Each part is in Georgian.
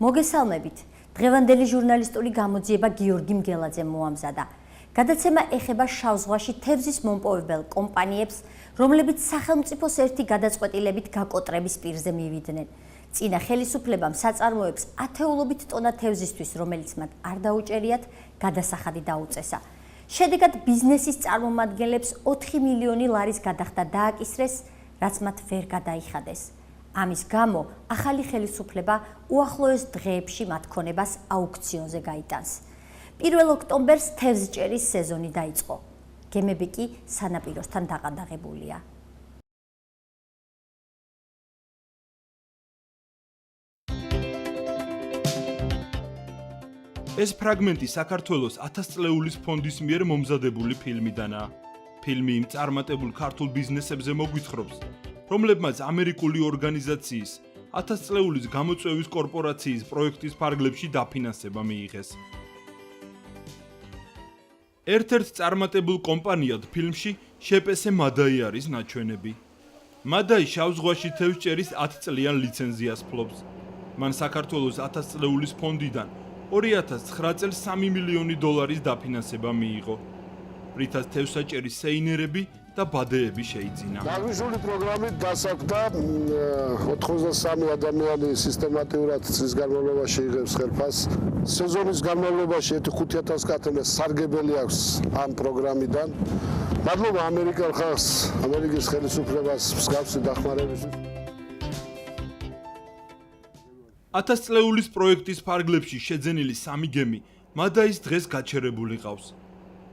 მოგესალმებით. დღევანდელი ჟურნალისტური გამოძიება გიორგი მგელაძემ მოამზადა. გადაცემა ეხება შავ ზღვაში თევზის მომპოვებელ კომპანიებს, რომლებიც სახელმწიფოს ერთი გადაწყვეტილებით გაკოტრების პირზე მივიდნენ. წინა ხელისუფლებამ საწარმოებს ათეულობით ტონა თევზისთვის, რომელიც მათ არ დაუჭერიათ, გადასახადი დაუწესა. შედეგად ბიზნესის წარმომადგენლებს 4 მილიონი ლარის გადახდა დააკისრეს, რაც მათ ვერ გადაიხადეს. ამის გამო ახალი ხელისუფლება უახლოეს დღეებში მათ ქონებას აუქციონზე გაიტანს. 1 ოქტომბერს თევზჭერის სეზონი დაიწყო. გემები კი სანაპიროსთან დაყადაღებულია. ეს ფრაგმენტი საქართველოს 1000 წლეულის ფონდის მიერ მომზადებული ფილმიდანაა. ფილმი იმ წარმატებულ ქართულ ბიზნესებზე მოგვითხრობს, რომლებმაც ამერიკული ორგანიზაციის 1000 წლეულის გამოწვევის კორპორაციის პროექტის ფარგლებში დაფინანსება მიიღეს. ერთ-ერთ წარმატებულ კომპანიად ფილმში შეპესე მადაი არის ნაჩვენები. მადაი შავ ზღვაში თევზჭერის 10 წლიან ლიცენზიას ფლობს. მან საქართველოს 1000 წლეულის ფონდიდან 2009 წელს 3 მილიონი დოლარის დაფინანსება მიიღო. რითაც თევზსაჭერის სეინერები და ბადეები შეიძინა. დაგვიჟული პროგრამით დასაქმდა 83 ადამიანი სისტემატიურად წლის განმავლობაში იღებს ხელფასს. სეზონის განმავლობაში 5000 კატალეს სარგებელი აქვს ამ პროგრამიდან. მადლობა ამერიკელ ხალხს, ამერიკის ხელისუფლებას მსგავსი დახმარებისთვის. 1000 წლეულის პროექტის ფარგლებში შეძენილი 3 გემი მადაის დღეს გაჩერებული ყავს.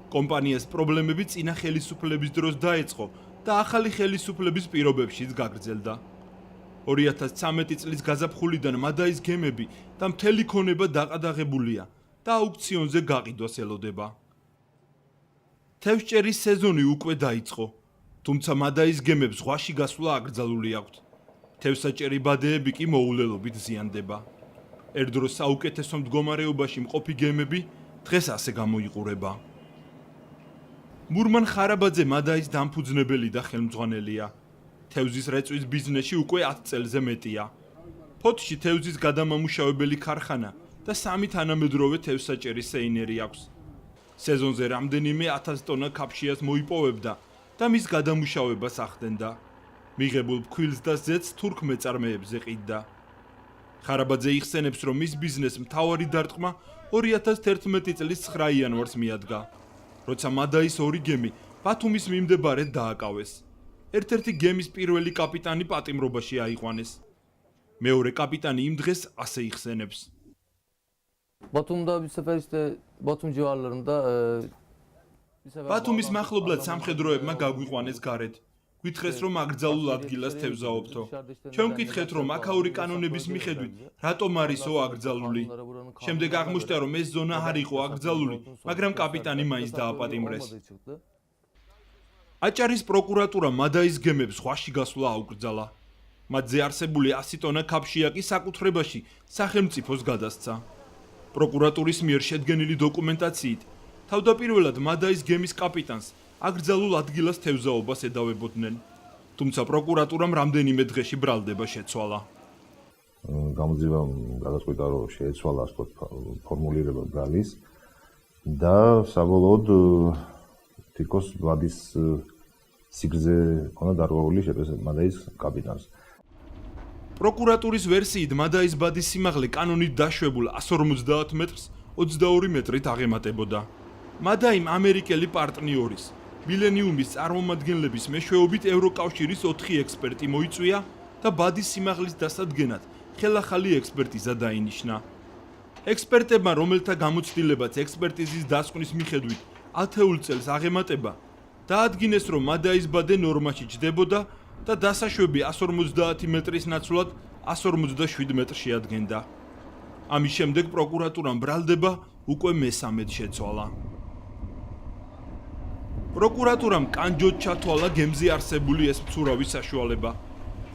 კომპანიას პრობლემები წინა ხელისუფლების დროს დაეწყო და ახალი ხელისუფლების პირობებშიც გაგრძელდა. 2013 წლის გაზაფხულიდან მადაის გემები და მთელი ქონება დაყადაღებულია და აუქციონზე გაყიდვას ელოდება. თევზჭერის სეზონი უკვე დაიწყო, თუმცა მადაის გემებს ზღვაში გასვლა აკრძალული აქვთ. თევზსაჭერი ბადეები კი მოულელობით ზიანდება. ერთდროს საუკეთესო მდგომარეობაში მყოფი გემები დღეს ასე გამოიყურება. მურმან ხარაბაძე მადაის დამფუძნებელი და ხელმძღვანელია. თევზის რეწვის ბიზნესში უკვე 10 წელზე მეტია. ფოთში თევზის გადამამუშავებელი ქარხანა და 3 თანამედროვე თევზსაჭერის სეინერი აქვს. სეზონზე რამდენიმე 1000 ტონა ქაფშიას მოიპოვებდა და მის გადამუშავებას ახდენდა. მიღებულ ფქვილს და ზეთს თურქ მეწარმეებზე ყიდდა. ხარაბაძე იხსენებს, რომ მის ბიზნესს მთავარი დარტყმა 2011 წლის 9 იანვარს მიადგა, როცა მადაის 2 გემი ბათუმის მიმდებარედ დააკავეს. ერთ-ერთი გემის პირველი კაპიტანი პატიმრობაში აიყვანეს. მეორე კაპიტანი იმ დღეს ასე იხსენებს. ბათუმის მახლობლად სამხედროებმა გაგვიყვანეს გარეთ. გითხრეს, რომ აკრძალულ ადგილას თევზაობთო. ჩვენ ვკითხეთ, რომ აქაური კანონების მიხედვით რატომ არისო აკრძალული. შემდეგ აღმოჩნდა, რომ ეს ზონა არ იყო აკრძალული, მაგრამ კაპიტანი მაინც დააპატიმრეს. აჭარის პროკურატურა მადაის გემებს ზღვაში გასვლა აუკრძალა. მათზე არსებული 100 ტონა ქაფშია კი საკუთრებაში სახელმწიფოს გადასცა. პროკურატურის მიერ შედგენილი დოკუმენტაციით თავდაპირველად მადაის გემის კაპიტანს აკრძალულ ადგილას თევზაობას ედავებოდნენ, თუმცა პროკურატურამ რამდენიმე დღეში ბრალდება შეცვალა. გამოძიებამ გადაწყვიტა, რომ შეეცვალა ასე ფორმულირება ბრალის და საბოლოოდ თითქოს ვადის სიგრძე ჰქონდა დარღვეული შეპესე მადაის კაპიტანს. პროკურატურის ვერსიით მადაის ბადის სიმაღლე კანონით დაშვებულ 150 მეტრს 22 მეტრით აღემატებოდა. მადაიმ ამერიკელი პარტნიორის მილენიუმის წარმომადგენლების მეშვეობით ევროკავშირის 4 ექსპერტი მოიწვია და ბადის სიმაღლის დასადგენად ხელახალი ექსპერტიზა დაინიშნა. ექსპერტებმა, რომელთა გამოცდილებაც ექსპერტიზის დასკვნის მიხედვით 10 წელს აღემატება, დაადგინეს, რომ მადაის ბადე ნორმაში ჯდებოდა და დასაშვები 150 მეტრის ნაცვლად 157 მეტრს შეადგენდა. ამის შემდეგ პროკურატურამ ბრალდება უკვე მესამედ შეცვალა. პროკურატურამ კანჯოდ ჩათვალა გემზე არსებული ეს მცურავი საშუალება,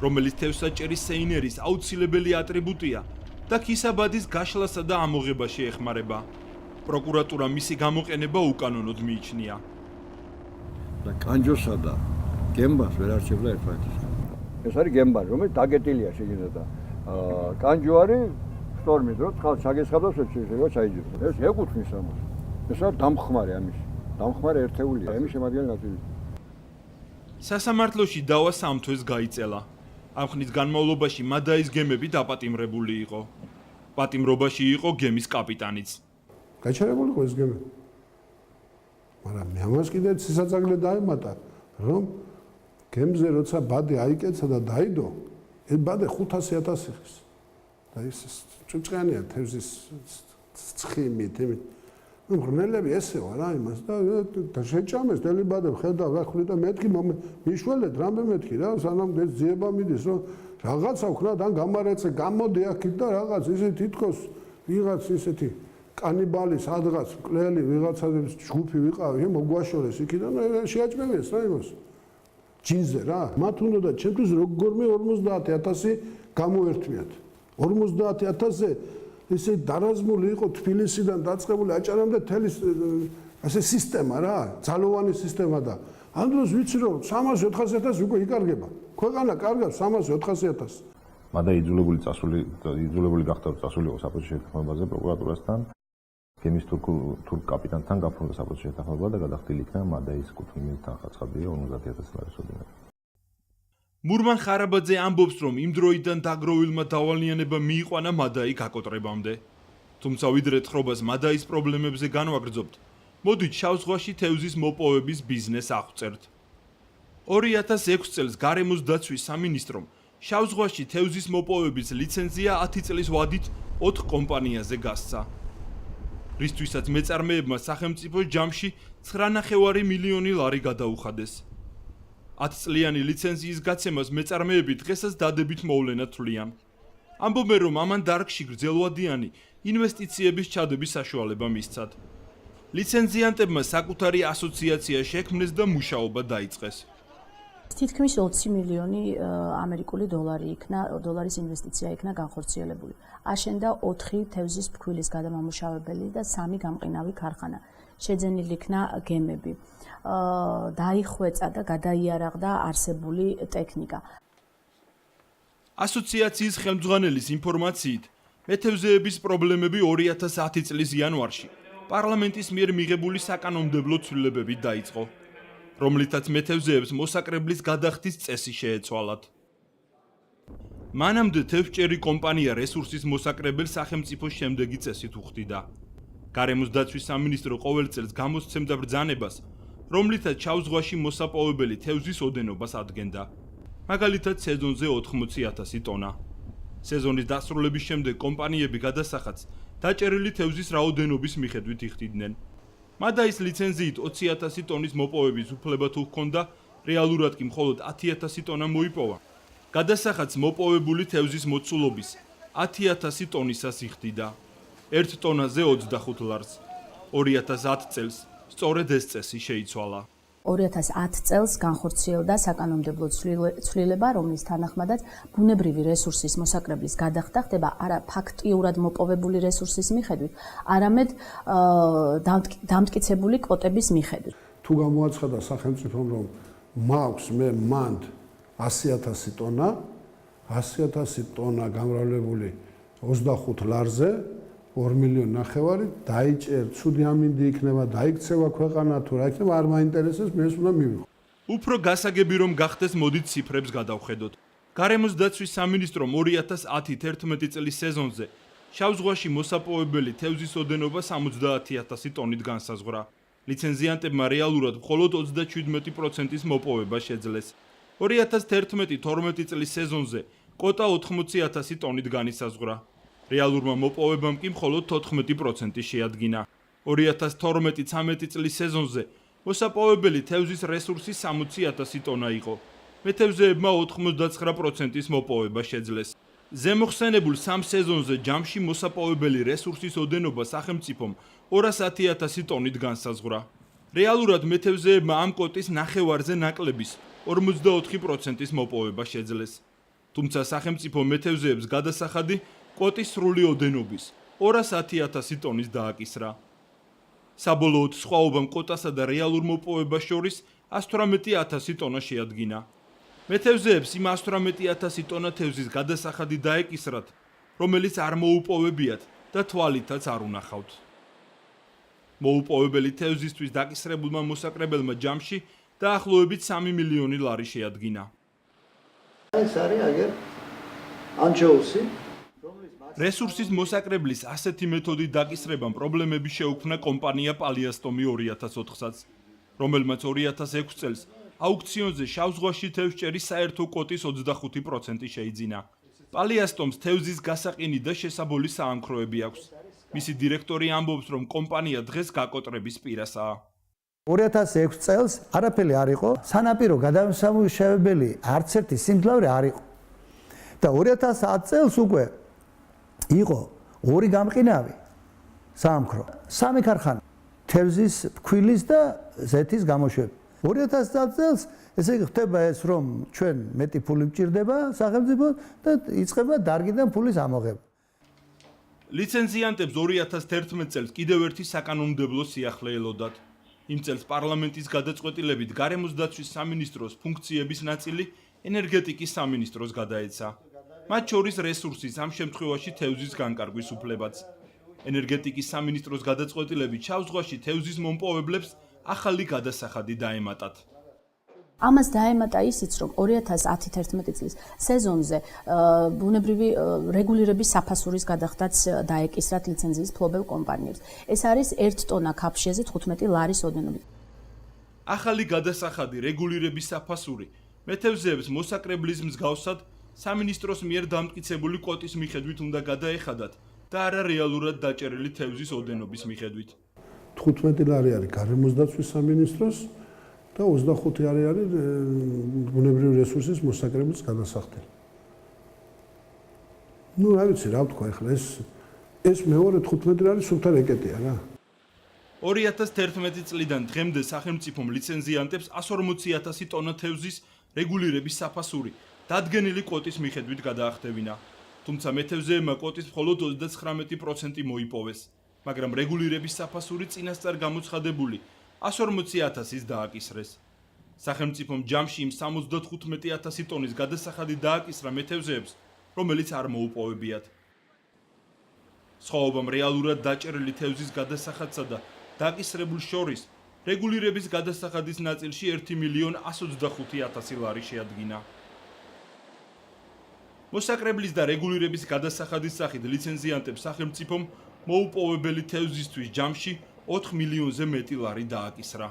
რომელიც თევზსაჭერის სეინერის აუცილებელი ატრიბუტია და ქისაბადის გაშლასა და ამოღებაში ეხმარება. პროკურატურამ მისი გამოყენება უკანონოდ მიიჩნია. და კანჯოსა და გემბას ვერ არჩევდა ერთმანეთისგან. ეს არის გემბა, რომელიც დაგეტილია შეიძლება და კანჯო არის სტორმი დრო წყალ ჩაგესხადოს შეიძლება ჩაიჯეროს. ეს ეკუთვნის ამას. ეს არის დამხმარე ამის. დამხმარე ერთეულია, ამის შემადგენელი ნაწილი. სასამართლოში დავა 3 თვეს გაიწელა. ამ ხნის განმავლობაში მადაის გემები დაპატიმრებული იყო. პატიმრობაში იყო გემის კაპიტანიც. გაჩერებული იყო ეს გემი. მაგრამ მე ამას კიდე ცისაწაგლე დაემატა, რომ გემზე როცა ბადე აიკეცა და დაიდო, ეს ბადე 500.000 იხის. და ის ჭუჭყანია თევზის ცხიმით, იმით. ნუ ღრმელები ესევა რა იმას და შეჭამეს დელიბადებ ხედავ რა ხვრი და მეთქი მიშველეთ რამე მეთქი რა სანამ ეს ძიება მიდის რომ რაღაცა ვქნა და გამარეცე გამოდი აქეთ და რაღაც ისე თითქოს ვიღაც ისეთი კანიბალი სადღაც მკვლელი ვიღაცების ჯგუფი ვიყავი მოგვაშორეს იქიდან შეაჭმევეს რა იმას ჯინზე რა მათ უნდა ჩემთვის როგორმე 50.000 გამოერთმიათ 50.000-ზე ესე დარაზმული იყო თბილისიდან დაწყებული აჭარამდე თელი ასე სისტემა რა ძალოვანი სისტემა და ამ დროს ვიცი რომ 300-400.000 უკვე იკარგება ქვეყანა კარგავს 300-400.000 მადა იძულებული გახდა წასულიყო საფრთხის შეთანხმებაზე პროკურატურასთან გემის თურქ კაპიტანთან გაფორმდა საფრთხის შეთანხმება და გადახდილი იქნა მადაის კუთვნილ თანხაცხადია 50.000 ლარის ოდენად მურმან ხარაბაძე ამბობს, რომ იმ დროიდან დაგროვილმა დავალიანება მიიყვანა მადაი გაკოტრებამდე. თუმცა ვიდრე თხრობას მადაის პრობლემებზე განვაგრძობთ, მოდით შავ ზღვაში თევზის მოპოვების ბიზნეს აღვწერთ. 2006 წელს გარემოს დაცვის სამინისტრომ შავ ზღვაში თევზის მოპოვების ლიცენზია 10 წლის ვადით 4 კომპანიაზე გასცა. რისთვისაც მეწარმეებმა სახელმწიფო ჯამში 9.5 მილიონი ლარი გადაუხადეს. 10 წლიანი ლიცენზიის გაცემას მეწარმეები დღესაც დადებით მოვლენად თვლიან. ამბობენ, რომ ამან დარგში გრძელვადიანი ინვესტიციების ჩადების საშუალება მისცათ. ლიცენზიანტებმა საკუთარი ასოციაცია შექმნეს და მუშაობა დაიწყეს. თითქმის 20 მილიონი ამერიკული დოლარის ინვესტიცია იქნა განხორციელებული. აშენდა 4 თევზის ფქვილის გადამამუშავებელი და 3 გამყინავი ქარხანა. შეძენილი იქნა გემები. დაიხვეწა და გადაიარაღდა არსებული ტექნიკა. ასოციაციის ხელმძღვანელის ინფორმაციით, მეთევზეების პრობლემები 2010 წლის იანვარში პარლამენტის მიერ მიღებული საკანონმდებლო ცვლილებებით დაიწყო, რომლითაც მეთევზეებს მოსაკრებლის გადახდის წესი შეეცვალათ. მანამდე თევზჭერი კომპანია რესურსის მოსაკრებელ სახელმწიფოს შემდეგი წესით უხდიდა. გარემოს დაცვის სამინისტრო ყოველ წელს გამოსცემდა ბრძანებას, რომლითაც შავ ზღვაში მოსაპოვებელი თევზის ოდენობას ადგენდა. მაგალითად სეზონზე 80.000 ტონა. სეზონის დასრულების შემდეგ კომპანიები გადასახადს დაჭერილი თევზის რაოდენობის მიხედვით იხდიდნენ. მადაის ლიცენზიით 20.000 ტონის მოპოვების უფლება თუ ჰქონდა, რეალურად კი მხოლოდ 10.000 ტონა მოიპოვა. გადასახადს მოპოვებული თევზის მოცულობის 10.000 ტონისას იხდიდა. 1 ტონაზე 25 ლარს. 2010 წელს სწორედ ეს წესი შეიცვალა. 2010 წელს განხორციელდა საკანონმდებლო ცვლილება, რომლის თანახმადაც ბუნებრივი რესურსის მოსაკრებლის გადახდა ხდება არა ფაქტიურად მოპოვებული რესურსის მიხედვით, არამედ დამტკიცებული კვოტების მიხედვით. თუ გამოაცხადა სახელმწიფომ რომ მაქვს მე მანდ 100.000 ტონა, 100.000 ტონა გამრავლებული 25 ლარზე 2.5 მილიონი დაიჭერ, ცუდი ამინდი იქნება, დაიქცევა ქვეყანა თუ რა იქნება, არ მაინტერესებს, მე ეს უნდა მივიღო. უფრო გასაგები რომ გახდეს, მოდით ციფრებს გადავხედოთ. გარემოს დაცვის სამინისტრომ 2010-11 წლის სეზონზე შავ ზღვაში მოსაპოვებელი თევზის ოდენობა 70.000 ტონით განსაზღვრა. ლიცენზიანტებმა რეალურად მხოლოდ 37%-ის მოპოვება შეძლეს. 2011-12 წლის სეზონზე კვოტა 80.000 ტონით განისაზღვრა. რეალურმა მოპოვებამ კი მხოლოდ 14% შეადგინა. 2012-13 წლის სეზონზე მოსაპოვებელი თევზის რესურსი 60.000 ტონა იყო. მეთევზეებმა 89%-ის მოპოვება შეძლეს. ზემოხსენებულ 3 სეზონზე ჯამში მოსაპოვებელი რესურსის ოდენობა სახელმწიფომ 210.000 ტონით განსაზღვრა. რეალურად მეთევზეებმა ამ კვოტის ნახევარზე ნაკლების 44%-ის მოპოვება შეძლეს. თუმცა სახელმწიფო მეთევზეებს გადასახადი კვოტის სრული ოდენობის 210.000 ტონის დააკისრა. საბოლოოდ სხვაობამ კვოტასა და რეალურ მოპოვებას შორის 118.000 ტონა შეადგინა. მეთევზეებს იმ 118.000 ტონა თევზის გადასახადი დაეკისრათ, რომელიც არ მოუპოვებიათ და თვალითაც არ უნახავთ. მოუპოვებელი თევზისთვის დაკისრებულმა მოსაკრებელმა ჯამში დაახლოებით 3 მილიონი ლარი შეადგინა. ეს არის აგერ ანჩოუსი, რესურსის მოსაკრებლის ასეთი მეთოდით დაკისრებამ პრობლემები შეუქმნა კომპანია პალიასტომი 2004-საც, რომელმაც 2006 წელს აუქციონზე შავ ზღვაში თევზჭერის საერთო კვოტის 25% შეიძინა. პალიასტომს თევზის გასაყინი და შესაბოლი საამქროები აქვს. მისი დირექტორი ამბობს, რომ კომპანია დღეს გაკოტრების პირასაა. 2006 წელს არაფერი არ იყო, სანაპირო გადამსამუშავებელი არც ერთი სიმძლავრე არ იყო. და 2010 წელს უკვე იყო 2 გამყინავი საამქრო, 3 ქარხანა თევზის, ფქვილის და ზეთის გამოშვება. 2010 წელს ესე იგი ხდება ეს, რომ ჩვენ მეტი ფული გჭირდება სახელმწიფოს და იწყება დარგიდან ფულის ამოღება. ლიცენზიანტებს 2011 წელს კიდევ ერთი საკანონმდებლო სიახლე ელოდათ. იმ წელს პარლამენტის გადაწყვეტილებით გარემოს დაცვის სამინისტროს ფუნქციების ნაწილი ენერგეტიკის სამინისტროს გადაეცა. მათ შორის რესურსის, ამ შემთხვევაში თევზის განკარგვის უფლებაც. ენერგეტიკის სამინისტროს გადაწყვეტილებით შავ ზღვაში თევზის მომპოვებლებს ახალი გადასახადი დაემატათ. ამას დაემატა ისიც, რომ 2010-11 წლის სეზონზე ბუნებრივი რეგულირების საფასურის გადახდაც დაეკისრათ ლიცენზიის ფლობელ კომპანიებს. ეს არის 1 ტონა კაფშიაზე 15 ლარის ოდენობით. ახალი გადასახადი რეგულირების საფასური მეთევზეებს მოსაკრებლის მსგავსად სამინისტროს მიერ დამტკიცებული კვოტის მიხედვით უნდა გადაეხადათ და არა რეალურად დაჭერილი თევზის ოდენობის მიხედვით. 15 ლარი არის გარემოს დაცვის სამინისტროს და 25 ლარი არის ბუნებრივი რესურსის მოსაკრებლის გადასახდელი. ნუ რა ვიცი რა ვთქვა ახლა ეს მეორე 15 ლარი სულთა რეკეტია რა. 2011 წლიდან დღემდე სახელმწიფომ ლიცენზიანტებს 140,000 ტონა თევზის რეგულირების საფასური დადგენილი კვოტის მიხედვით გადაახდევინა. თუმცა მეთევზეებმა კვოტის მხოლოდ 39% მოიპოვეს, მაგრამ რეგულირების საფასური წინასწარ გამოცხადებული 140,000-ის დააკისრეს. სახელმწიფომ ჯამში იმ 75,000 ტონის გადასახადი დააკისრა მეთევზეებს, რომელიც არ მოუპოვებიათ. სხვაობამ რეალურად დაჭერილი თევზის გადასახადსა და დაკისრებულ შორის რეგულირების გადასახადის ნაწილში 1,125,000 ლარი შეადგინა. მოსაკრებლის და რეგულირების გადასახადის სახით ლიცენზიანტებს სახელმწიფომ მოუპოვებელი თევზისთვის ჯამში 4 მილიონზე მეტი ლარი დააკისრა.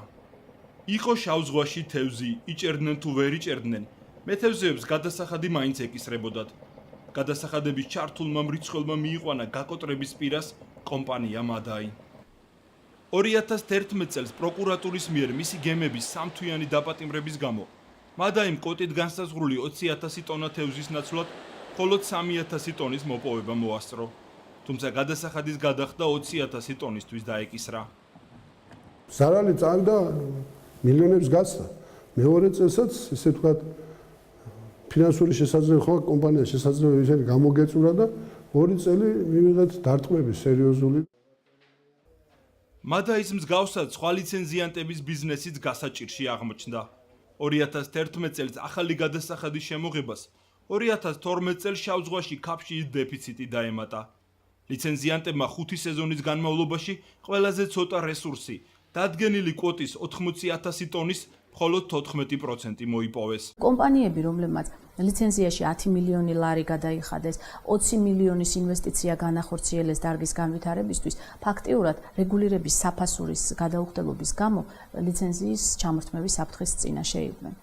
იყო შავ ზღვაში თევზი, იჭერდნენ თუ ვერ იჭერდნენ, მეთევზეებს გადასახადი მაინც ეკისრებოდათ. გადასახადების ჩართულმა მრიცხველმა მიიყვანა გაკოტრების პირას კომპანია მადაი. 2011 წელს პროკურატურის მიერ მისი გემების 3-თვიანი დაპატიმრების გამო მადაიმ კვოტით განსაზღვრული 20,000 ტონა თევზის ნაცვლად მხოლოდ 3,000 ტონის მოპოვება მოასწრო. თუმცა გადასახადის გადახდა 20,000 ტონისთვის დაეკისრა. ზარალი წავიდა მილიონებს გასცა. მეორე წელსაც ესე ვთქვათ ფინანსური შესაძლებლობა ხო კომპანია შესაძლებლობა ისეთი გამოგეწურა და 2 წელი მივიღეთ დარტყმები სერიოზული. მადაის მსგავსად სხვა ლიცენზიანტების ბიზნესიც გასაჭირში აღმოჩნდა. 2011 წელს ახალი გადასახადის შემოღებას 2012 წელს შავ ზღვაში კაფშიის დეფიციტი დაემატა. ლიცენზიანტებმა 5 სეზონის განმავლობაში ყველაზე ცოტა რესურსი, დადგენილი კვოტის 80,000 ტონის მხოლოდ 14% მოიპოვეს. კომპანიები, რომლებმაც ლიცენზიაში 10 მილიონი ლარი გადაიხადეს, 20 მილიონის ინვესტიცია განახორციელეს დარგის განვითარებისთვის, ფაქტიურად რეგულირების საფასურის გადაუხდელობის გამო ლიცენზიის ჩამორთმევის საფრთხის წინაშე იყვნენ.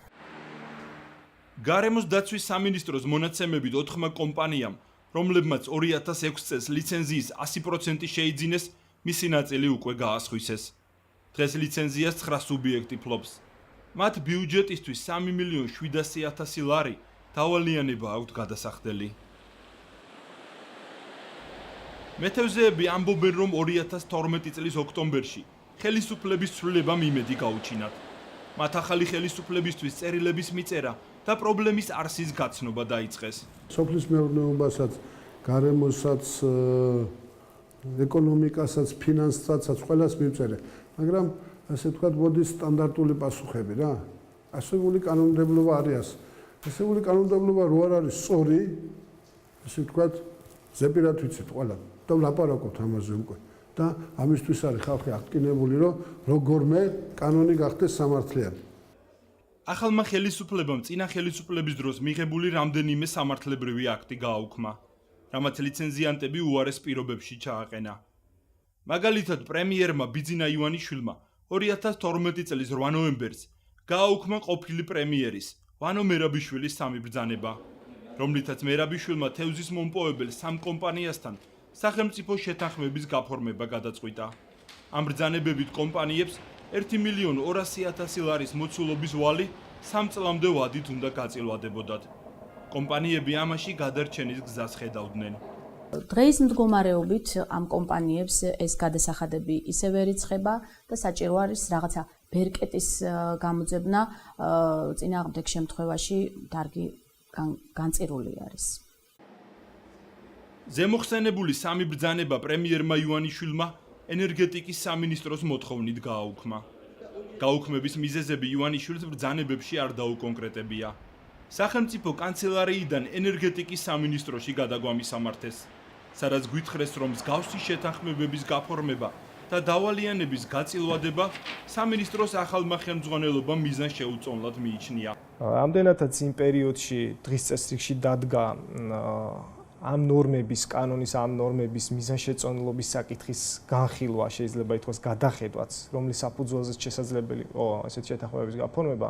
გარემოს დაცვის სამინისტროს მონაცემებით 4 კომპანიამ, რომლებმაც 2006 წელს ლიცენზიის 100% შეიძინეს, მისი ნაწილი უკვე გაასხვისეს. დღეს ლიცენზიას 9 სუბიექტი ფლობს. მათ ბიუჯეტისთვის 3,700,000 ლარი დავალიანება აქვთ გადასახდელი. მეთევზეები ამბობენ, რომ 2012 წლის ოქტომბერში ხელისუფლების ცვლილებამ იმედი გაუჩინათ. მათ ახალი ხელისუფლებისთვის წერილების მიწერა და პრობლემის არსის გაცნობა დაიწყეს. სოფლის მეურნეობასაც, გარემოსაც, ეკონომიკასაც, ფინანსთაცაც ყველას მივწერე, მაგრამ ასე ვთქვათ, მოდის სტანდარტული პასუხები რა. ასეული კანონმდებლობა არის. ასეული კანონმდებლობა რო არ არის სწორი, ასე ვთქვათ, ზეპირად ვიცით ყველა და ვლაპარაკობთ ამაზე უკვე და ამისთვის არის ხალხი აღკინებული რომ როგორმე კანონი გახდეს სამართლიანი. ახალმა ხელისუფლებამ წინა ხელისუფლების დროს მიღებული რამდენიმე სამართლებრივი აქტი გააუქმა, რამაც ლიცენზიანტები უარეს პირობებში ჩააყენა. მაგალითად, პრემიერმა ბიძინა ივანიშვილმა 2012 წლის 8 ნოემბერს გააუქმა ყოფილი პრემიერის ვანო მერაბიშვილის სამი ბრძანება, რომლითაც მერაბიშვილმა თევზის მომპოვებელ სამ კომპანიასთან სახელმწიფო შეთანხმების გაფორმება გადაწყვიტა. ამ ბრძანებებით კომპანიებს 1.200.000 ლარის მოცულობის ვალი 3 წლამდე ვადით უნდა გაწილვადებოდათ. კომპანიები ამაში გადარჩენის გზას ხედავდნენ. დღეის მდგომარეობით ამ კომპანიებს ეს გადასახადები ისევ ერიცხება და საჭირო არის რაღაცა ბერკეტის გამოძებნა წინააღმდეგ შემთხვევაში დარგი განწირული არის. ზემოხსენებული სამი ბრძანება პრემიერმა ივანიშვილმა ენერგეტიკის სამინისტროს მოთხოვნით გააუქმა. გაუქმების მიზეზები ივანიშვილის ბრძანებებში არ დაუკონკრეტებია. სახელმწიფო კანცელარიიდან ენერგეტიკის სამინისტროში გადაგვამისამართეს, სადაც გვითხრეს, რომ მსგავსი შეთანხმებების გაფორმება და დავალიანების გაწილვადება სამინისტროს ახალმა ხელმძღვანელობამ მიზანს შეუწონლად მიიჩნია. ამდენადაც იმ პერიოდში დღის წესრიგში დადგა ამ ნორმების, კანონის ამ ნორმების მიზანშეწონილობის საკითხის განხილვა, შეიძლება ითქვას გადახედვაც, რომლის საფუძველზეც შესაძლებელი იყო ასეთ შეთანხმებების გაფორმება.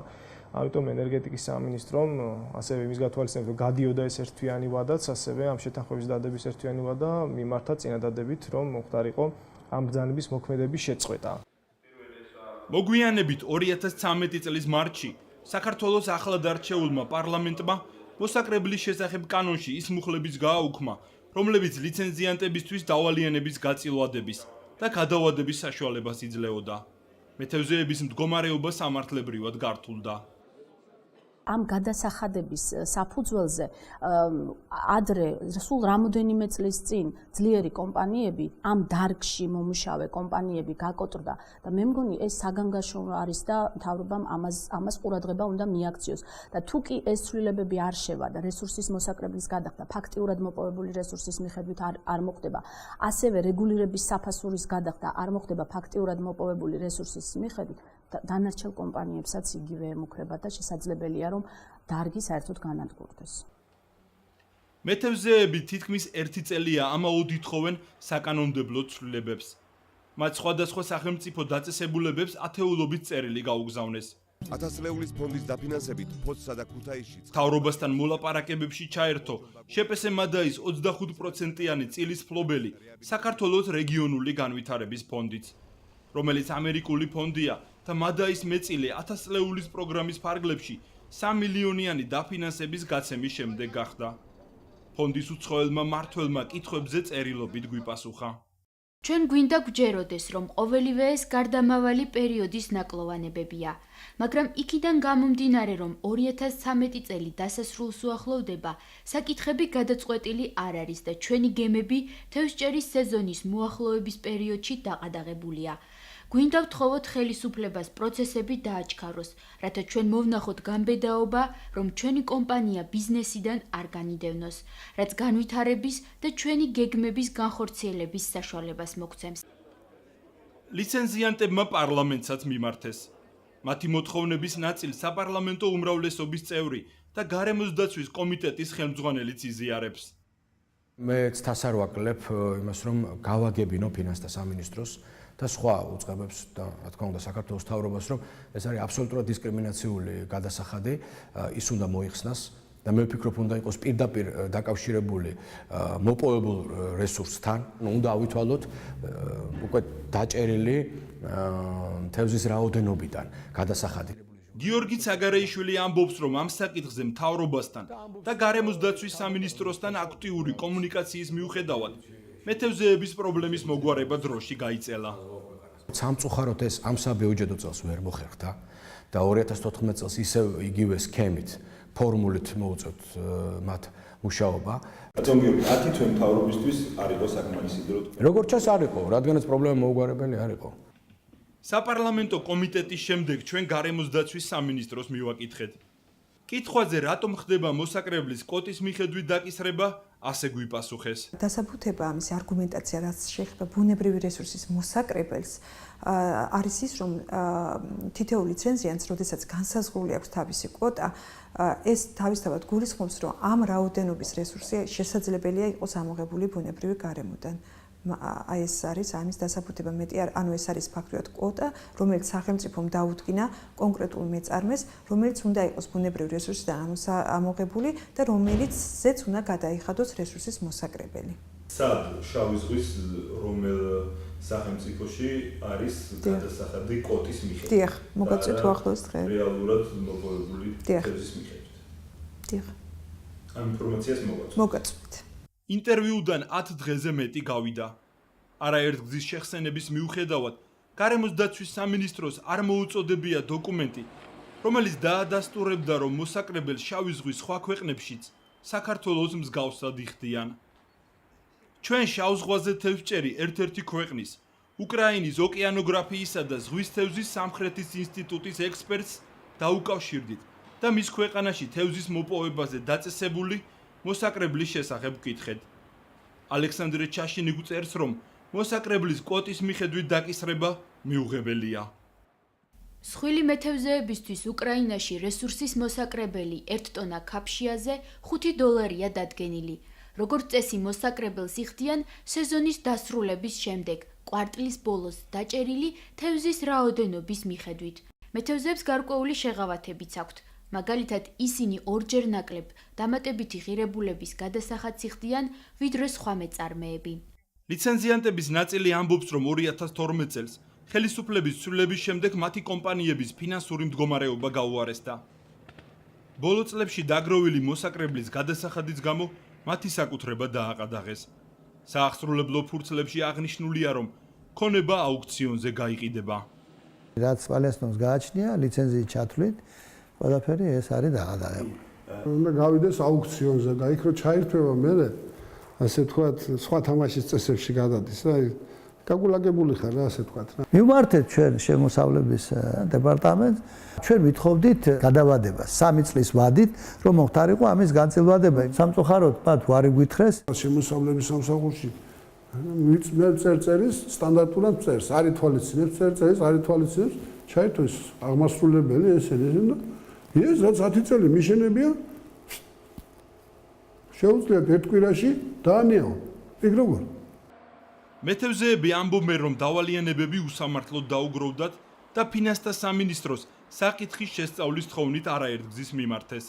ამიტომ ენერგეტიკის სამინისტრომ ასევე იმის გათვალისწინებით, რომ გადიოდა ეს ერთთვიანი ვადაც, ასევე ამ შეთანხმების დადების ერთთვიანი ვადა მიმართა წინადადებით, რომ მოხდარიყო ამ ბრძანების მოქმედების შეწყვეტა. მოგვიანებით 2013 წლის მარტში საქართველოს ახლად არჩეულმა პარლამენტმა მოსაკრებლის შესახებ კანონში ის მუხლების გააუქმა, რომლებიც ლიცენზიანტებისთვის დავალიანების გაწილვადების და გადავადების საშუალებას იძლეოდა. მეთევზეების მდგომარეობა სამართლებრივად გართულდა. ამ გადასახადების საფუძველზე ადრე სულ რამოდენიმე წლის წინ ძლიერი კომპანიები ამ დარგში მომუშავე კომპანიები გაკოტრდა და მე მგონი ეს საგანგაშო არის და მთავრობამ ამას ყურადღება უნდა მიაქციოს და თუ კი ეს ცვლილებები არ შევა და რესურსის მოსაკრებლის გადახდა ფაქტიურად მოპოვებული რესურსის მიხედვით არ მოხდება, ასევე რეგულირების საფასურის გადახდა არ მოხდება ფაქტიურად მოპოვებული რესურსის მიხედვით, დანარჩენ კომპანიებსაც იგივე ემუქრება და შესაძლებელია რომ დარგი საერთოდ განადგურდეს. მეთევზეები თითქმის 1 წელია ამაოდ ითხოვენ საკანონმდებლო ცვლილებებს. მათ სხვადასხვა სახელმწიფო დაწესებულებებს ათეულობით წერილი გაუგზავნეს. 1000 წლეულის ფონდის დაფინანსებით ფოცსა და ქუთაისში მთავრობასთან მოლაპარაკებებში ჩაერთო შპს მადაის 25%-იანი წილის ფლობელი საქართველოს რეგიონული განვითარების ფონდიც, რომელიც ამერიკული ფონდია და მადაის მეწილე 1000 წლეულის პროგრამის ფარგლებში 3 მილიონიანი დაფინანსების გაცემის შემდეგ გახდა. ფონდის უცხოელმა მმართველმა კითხვებზე წერილობით გვიპასუხა. ჩვენ გვინდა გვჯეროდეს, რომ ყოველივე ეს გარდამავალი პერიოდის ნაკლოვანებებია, მაგრამ იქიდან გამომდინარე, რომ 2013 წელი დასასრულს უახლოვდება, საკითხები გადაწყვეტილი არ არის და ჩვენი გემები თევზჭერის სეზონის მოახლოების პერიოდში დაყადაღებულია. გვინდა ვთხოვოთ ხელისუფლებას პროცესები დააჩქაროს, რათა ჩვენ მოვნახოთ გამბედაობა, რომ ჩვენი კომპანია ბიზნესიდან არ განიდევნოს, რაც განვითარების და ჩვენი გეგმების განხორციელების საშუალებას მოგცემს. ლიცენზიანტებმა პარლამენტსაც მიმართეს. მათი მოთხოვნების ნაწილს საპარლამენტო უმრავლესობის წევრი და გარემოს დაცვის კომიტეტის ხელმძღვანელიც იზიარებს. მეც თასარ ვაკლებ იმას, რომ გავაგებინო ფინანსთა სამინისტროს და სხვა უწყებებს და რა თქმა უნდა საქართველოს მთავრობას, რომ ეს არის აბსოლუტურად დისკრიმინაციული გადასახადი, ის უნდა მოიხსნას და მე ვფიქრობ, უნდა იყოს პირდაპირ დაკავშირებული მოპოვებულ რესურსთან, უნდა ავითვალოთ უკვე დაჭერილი თევზის რაოდენობიდან გადასახადი. გიორგი ცაგარეიშვილი ამბობს, რომ ამ საკითხზე მთავრობასთან და გარემოს დაცვის სამინისტროსთან აქტიური კომუნიკაციის მიუხედავად მეთევზეების პრობლემის მოგვარება დროში გაიწელა. სამწუხაროდ ეს ამ საბიუჯეტო წელს ვერ მოხერხდა და 2014 წელს ისევ იგივე სქემით, ფორმულით მოუწევთ მათ მუშაობა. ბატონ გიორგი, 10 თვე მთავრობისთვის არ იყო საკმარისი დრო. როგორც ჩანს არ იყო, რადგანაც პრობლემა მოუგვარებელი არ იყო. საპარლამენტო კომიტეტის შემდეგ ჩვენ გარემოს დაცვის სამინისტროს მივაკითხეთ. კითხვაზე რატომ ხდება მოსაკრებლის კვოტის მიხედვით დაკისრება, ასე გვიპასუხეს. დასაბუთება ამის არგუმენტაცია, რაც შეეხება ბუნებრივი რესურსის მოსაკრებელს, არის ის, რომ თითოეულ ლიცენზიანტს, როდესაც განსაზღვრული აქვს თავისი კვოტა, ეს თავისთავად გულისხმობს, რომ ამ რაოდენობის რესურსი შესაძლებელია იყოს ამოღებული ბუნებრივი გარემოდან. აი ეს არის ამის დასაბუთება მეტი, ანუ ეს არის ფაქტობრივად კვოტა, რომელიც სახელმწიფომ დაუდგინა კონკრეტულ მეწარმეს, რომელიც უნდა იყოს ბუნებრივი რესურსიდან ამოღებული და რომელიცზეც უნდა გადაიხადოს რესურსის მოსაკრებელი. სად შავი ზღვის რომელ სახელმწიფოში არის გადასახადი კვოტის მიხედვით? დიახ, მოგაწვით უახლოეს დღე. რეალურად მოპოვებული თევზის მიხედვით. დიახ. ამ ინფორმაციას მოგაწვით. მოგაწვით. ინტერვიუდან 10 დღეზე მეტი გავიდა. არაერთგზის შეხსენების მიუხედავად, გარემოს დაცვის სამინისტროს არ მოუწოდებია დოკუმენტი, რომელიც დაადასტურებდა, რომ მოსაკრებელ შავი ზღვის სხვა ქვეყნებშიც საქართველოს მსგავსად იხდიან. ჩვენ შავ ზღვაზე თევზჭერი ერთ-ერთი ქვეყნის, უკრაინის ოკეანოგრაფიისა და ზღვის თევზის სამხრეთის ინსტიტუტის ექსპერტს დაუკავშირდით და მის ქვეყანაში თევზის მოპოვებაზე დაწესებული მოსაკრებლის შესახებ ვკითხეთ. ალექსანდრე ჩაშინი გვწერს, რომ მოსაკრებლის კვოტის მიხედვით დაკისრება მიუღებელია. მსხვილი მეთევზეებისთვის უკრაინაში რესურსის მოსაკრებელი 1 ტონა ქაფშიაზე $5 დადგენილი. როგორც წესი მოსაკრებელს იხდიან სეზონის დასრულების შემდეგ, კვარტლის ბოლოს დაჭერილი თევზის რაოდენობის მიხედვით. მეთევზეებს გარკვეული შეღავათებიც აქვთ. მაგალითად, ისინი ორჯერ ნაკლებ დამატებითი ღირებულების გადასახადს იხდიან, ვიდრე სხვა მეწარმეები. ლიცენზიანტების ნაწილი ამბობს, რომ 2012 წელს ხელისუფლების ცვლილების შემდეგ მათი კომპანიების ფინანსური მდგომარეობა გაუარესდა. ბოლო წლებში დაგროვილი მოსაკრებლის გადასახადის გამო მათი საკუთრება დააყადაღეს. საახსრულებლო ფურცლებში აღნიშნულია, რომ ქონება აუქციონზე გაიყიდება. რაც პალესტინოს გააჩნია ლიცენზიის ჩათვლით, ყველაფერი ეს არის დაყადაღებული. უნდა გავიდეს აუქციონზე და იქ რო ჩაირთვება მერე, ასე თქვათ, სხვა თამაშის წესებში გადადის, აი გაგულაგებული ხარ რა, ასე თქვათ რა. მივმართეთ ჩვენ შემოსავლების დეპარტამენტს, ჩვენ ვითხოვდით გადავადებას 3 წლის ვადით, რომ მოხდარიყო ამის განწილვადება. სამწუხაროდ მათ ვარი გვითხრეს შემოსავლების სამსახურში მე წერწერის სტანდარტულად წერს, არ ითვალისწინებს წერწერის, არ ითვალისწინებს, ჩაირთვეს აღმასრულებელი ესენი და ეს რაც 10 წელი მიშენებია შეუძლიათ ერთ კვირაში დაანეო. იქ როგორ? მეთევზეები ამბობენ, რომ დავალიანებები უსამართლოდ დაუგროვდათ და ფინანსთა სამინისტროს საკითხის შესწავლის თხოვნით არაერთგზის მიმართეს.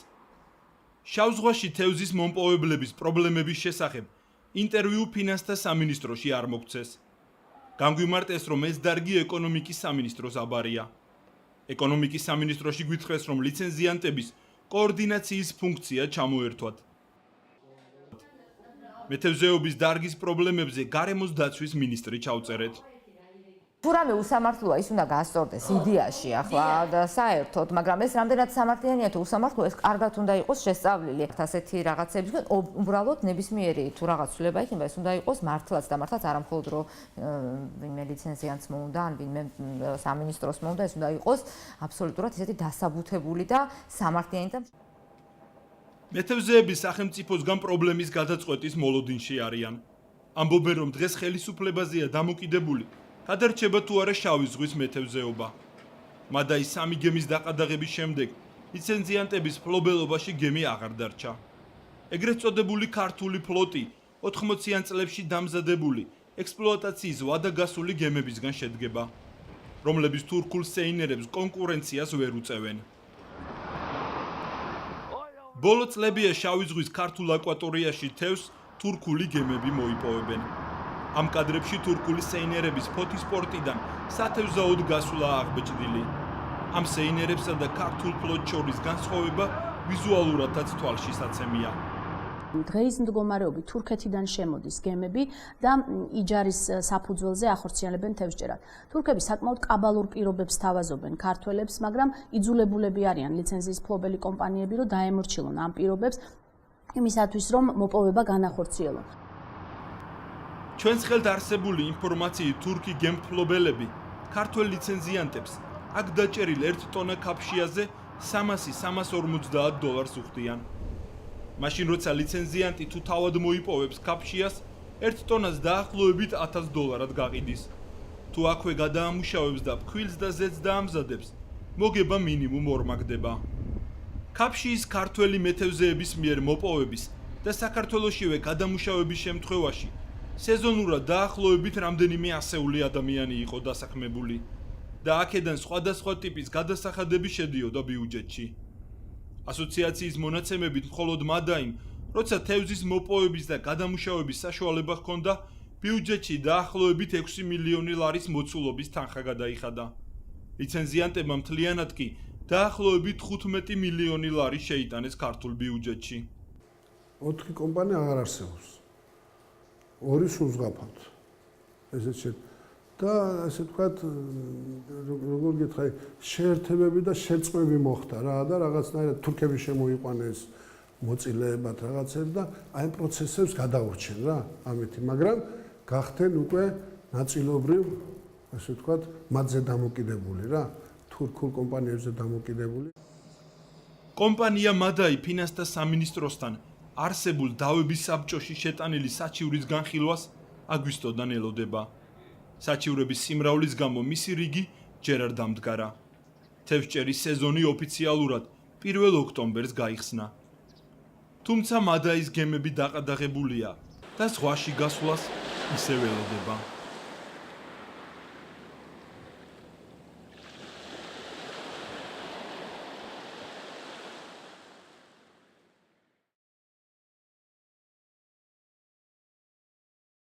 შავ ზღვაში თევზის მომპოვებლების პრობლემების შესახებ ინტერვიუ ფინანსთა სამინისტროში არ მოგცეს. განგვიმარტეს, რომ ეს დარგი ეკონომიკის სამინისტროს აბარია. ეკონომიკის სამინისტროში გვითხრეს, რომ ლიცენზიანტების კოორდინაციის ფუნქცია ჩამოერთვათ. მეთევზეობის დარგის პრობლემებზე გარემოს დაცვის მინისტრი ჩავწერეთ. თუ რამე უსამართლოა, ის უნდა გასწორდეს იდეაში ახლა და საერთოდ, მაგრამ ეს რამდენად სამართლიანია თუ უსამართლოა, ეს კარგად უნდა იყოს შესწავლილი. ასეთი რაღაცების უბრალოდ ნებისმიერი თუ რაღაც ცვლილება იქნება, ეს უნდა იყოს მართლაც და მართლაც არა მხოლოდ რომ ვინმე ლიცენზიანტს მოუნდა, ან ვინმე სამინისტროს მოუნდა, ეს უნდა იყოს აბსოლუტურად ისეთი დასაბუთებული და სამართლიანი და მეთევზეები სახელმწიფოსგან პრობლემის გადაწყვეტის მოლოდინში არიან. ამბობენ, რომ დღეს ხელისუფლებაზეა დამოკიდებული გადარჩება თუ არა შავი ზღვის მეთევზეობა. მადაი 3 გემის დაყადაღების შემდეგ ლიცენზიანტების ფლობელობაში გემი აღარ დარჩა. ეგრეთ წოდებული ქართული ფლოტი 80-იან წლებში დამზადებული ექსპლუატაციის ვადაგასული გემებისგან შედგება, რომლებიც თურქულ სეინერებს კონკურენციას ვერ უწევენ. ბოლო წლებია შავი ზღვის ქართულ აკვატორიაში თევზს თურქული გემები მოიპოვებენ. ამ კადრებში თურქული სეინერების ფოთის პორტიდან სათევზაოდ გასვლა აღბეჭდილი. ამ სეინერებსა და ქართულ ფლოტს შორის განსხვავება ვიზუალურადაც თვალში საცემია. დღეის მდგომარეობით თურქეთიდან შემოდის გემები და იჯარის საფუძველზე ახორციელებენ თევზჭერას. თურქები საკმაოდ კაბალურ პირობებს თავაზობენ ქართველებს, მაგრამ იძულებულები არიან ლიცენზიის ფლობელი კომპანიები, რომ დაემორჩილონ ამ პირობებს იმისათვის, რომ მოპოვება განახორციელონ. ჩვენს ხელთ არსებული ინფორმაციით თურქი გემფლობელები ქართველ ლიცენზიანტებს აქ დაჭერილ 1 ტონა ქაფშიაზე $300-350 უხდიან. მაშინ როცა ლიცენზიანტი თუ თავად მოიპოვებს კაფშიას, 1 ტონას დაახლოებით $1000 გაყიდის. თუ აქვე გადაამუშავებს და ფქვილს და ზეთს დაამზადებს, მოგება მინიმუმ ორმაგდება. კაფშიის ქართველი მეთევზეების მიერ მოპოვების და საქართველოსშივე გადამუშავების შემთხვევაში სეზონურად დაახლოებით რამდენიმე ასეული ადამიანი იყო დასაქმებული და აქედან სხვადასხვა ტიპის გადასახადები შედიოდა ბიუჯეტში. ასოციაციის მონაცემებით მხოლოდ მადაიმ, როცა თევზის მოპოვების და გადამუშავების საშუალება ჰქონდა, ბიუჯეტში დაახლოებით 6 მილიონი ლარის მოცულობის თანხა გადაიხადა. ლიცენზიანტებმა მთლიანად კი დაახლოებით 15 მილიონი ლარი შეიტანეს ქართულ ბიუჯეტში. 4 კომპანია აღარ არსებობს. 2 სულზღაფად. ესეც და ასე ვთქვათ, როგორ გითხარი, შეერთებები და შერწყმები მოხდა რა და რაღაცნაირად თურქები შემოიყვანეს მოწილეებად რაღაცებს და აი ამ პროცესებს გადაურჩენ რა, ამეთი, მაგრამ გახდნენ უკვე ნაწილობრივ, ასე ვთქვათ, მათზე დამოკიდებული რა, თურქულ კომპანიებზე დამოკიდებული. კომპანია მადაი ფინანსთა სამინისტროსთან არსებულ დავების საბჭოში შეტანილი საჩივრის განხილვას აგვისტოდან ელოდება. საჩივრების სიმრავლის გამო მისი რიგი ჯერ არ დამდგარა. თევზჭერის სეზონი ოფიციალურად 1 ოქტომბერს გაიხსნა. თუმცა მადაის გემები დაყადაღებულია და ზღვაში გასვლას ისევ ელოდება.